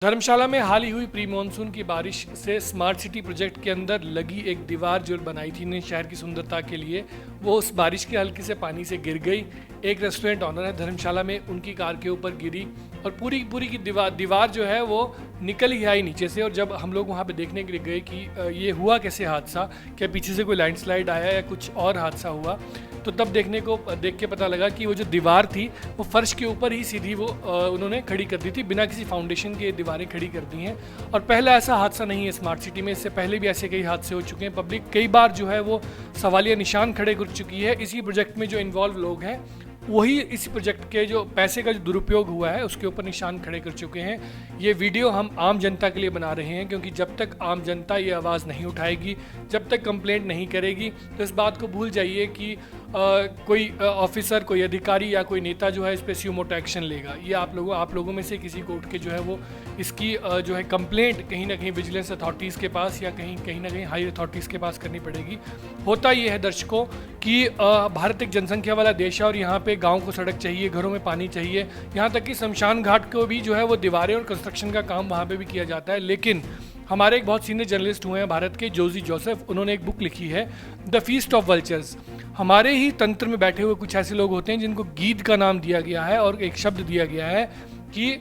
धर्मशाला में हाल ही हुई pre monsoon की बारिश से स्मार्ट सिटी प्रोजेक्ट के अंदर लगी एक दीवार जो बनाई थी ने शहर की सुंदरता के लिए, वो उस बारिश के हल्के से पानी से गिर गई। एक रेस्टोरेंट ऑनर है धर्मशाला में, उनकी कार के ऊपर गिरी और पूरी की दीवार जो है वो निकल ही आई नीचे से। और जब हम लोग वहाँ पे देखने के लिए गए कि ये हुआ कैसे हादसा, क्या पीछे से कोई लैंडस्लाइड आया या कुछ और हादसा हुआ, तो तब देख के पता लगा कि वो जो दीवार थी वो फर्श के ऊपर ही सीधी वो उन्होंने खड़ी कर दी थी, बिना किसी फाउंडेशन के दीवारें खड़ी कर दी हैं। और पहला ऐसा हादसा नहीं है स्मार्ट सिटी में, इससे पहले भी ऐसे कई हादसे हो चुके हैं। पब्लिक कई बार जो है वो सवालिया निशान खड़े कर चुकी है। इसी प्रोजेक्ट में जो इन्वॉल्व लोग हैं वही इस प्रोजेक्ट के जो पैसे का जो दुरुपयोग हुआ है उसके ऊपर निशान खड़े कर चुके हैं। ये वीडियो हम आम जनता के लिए बना रहे हैं, क्योंकि जब तक आम जनता ये आवाज़ नहीं उठाएगी, जब तक कंप्लेंट नहीं करेगी, तो इस बात को भूल जाइए कि कोई ऑफिसर, कोई अधिकारी या कोई नेता जो है इस पर स्यूमोटो एक्शन लेगा। ये आप लोगों में से किसी को उठ के जो है वो इसकी जो है कंप्लेंट कहीं ना कहीं विजिलेंस अथॉरिटीज़ के पास या कहीं ना कहीं हाई अथॉरिटीज़ के पास करनी पड़ेगी। होता ये है दर्शकों कि भारत एक जनसंख्या वाला देश है और यहाँ पे गाँव को सड़क चाहिए, घरों में पानी चाहिए, यहाँ तक कि शमशान घाट को भी जो है वो दीवारें और कंस्ट्रक्शन का काम वहाँ पे भी किया जाता है। लेकिन हमारे एक बहुत सीनियर जर्नलिस्ट हुए हैं भारत के, जोजी जोसेफ, उन्होंने एक बुक लिखी है द फीस्ट ऑफ वल्चर्स। हमारे ही तंत्र में बैठे हुए कुछ ऐसे लोग होते हैं जिनको गीद का नाम दिया गया है और एक शब्द दिया गया है कि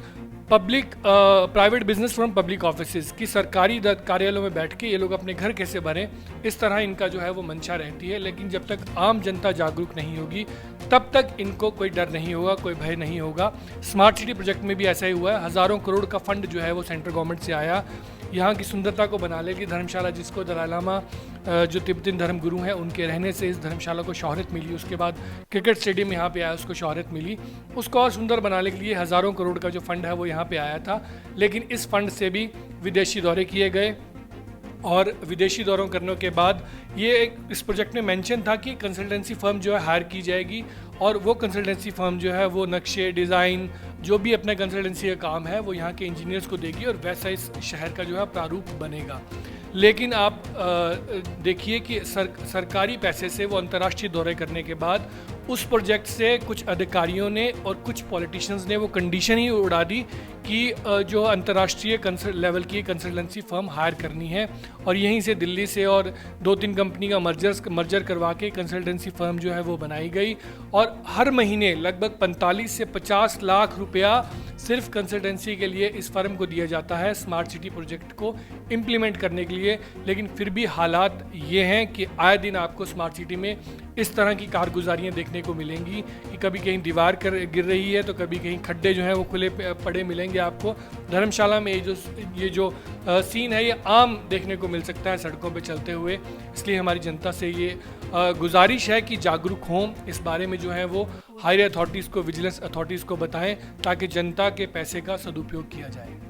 public private business from public offices, की सरकारी कार्यालयों में बैठ के ये लोग अपने घर कैसे भरें, इस तरह इनका जो है वो मंशा रहती है। लेकिन जब तक आम जनता जागरूक नहीं होगी तब तक इनको कोई डर नहीं होगा, कोई भय नहीं होगा। स्मार्ट सिटी प्रोजेक्ट में भी ऐसा ही हुआ है। हज़ारों करोड़ का फंड जो है वो सेंट्रल गवर्नमेंट से आया यहाँ की सुंदरता को बनाने के लिए। धर्मशाला, जिसको दलाई लामा जो तिब्बतीन धर्म गुरु हैं उनके रहने से इस धर्मशाला को शोहरत मिली, उसके बाद क्रिकेट स्टेडियम यहाँ पे आया उसको शोहरत मिली, उसको और सुंदर बनाने के लिए हज़ारों करोड़ का जो फंड है वो यहाँ पे आया था। लेकिन इस फंड से भी विदेशी दौरे किए गए और विदेशी दौरों करने के बाद ये इस प्रोजेक्ट में मेंशन था कि कंसल्टेंसी फर्म जो है हायर की जाएगी और वो कंसल्टेंसी फर्म जो है वो नक्शे, डिज़ाइन, जो भी अपने कंसल्टेंसी का काम है वो यहाँ के इंजीनियर्स को देगी और वैसा इस शहर का जो है प्रारूप बनेगा। लेकिन आप देखिए कि सरकारी पैसे से वो अंतर्राष्ट्रीय दौरे करने के बाद उस प्रोजेक्ट से कुछ अधिकारियों ने और कुछ पॉलिटिशियंस ने वो कंडीशन ही उड़ा दी कि जो अंतर्राष्ट्रीय लेवल की कंसल्टेंसी फर्म हायर करनी है और यहीं से दिल्ली से और 2-3 कंपनी का मर्जर करवा के कंसल्टेंसी फर्म जो है वो बनाई गई। और हर महीने लगभग 45 से 50 लाख रुपया सिर्फ कंसल्टेंसी के लिए इस फर्म को दिया जाता है स्मार्ट सिटी प्रोजेक्ट को इम्प्लीमेंट करने के लिए। लेकिन फिर भी हालात ये हैं कि आए दिन आपको स्मार्ट सिटी में इस तरह की कारगुजारियाँ देखने को मिलेंगी कि कभी कहीं दीवार गिर रही है तो कभी कहीं खड्डे जो हैं वो खुले पड़े मिलेंगे आपको। धर्मशाला में ये जो सीन है ये आम देखने को मिल सकता है सड़कों पे चलते हुए। इसलिए हमारी जनता से ये गुजारिश है कि जागरूक हों, इस बारे में जो है वो हायर अथॉरिटीज़ को, विजिलेंस अथॉरिटीज़ को बताएं ताकि जनता के पैसे का सदुपयोग किया जाए।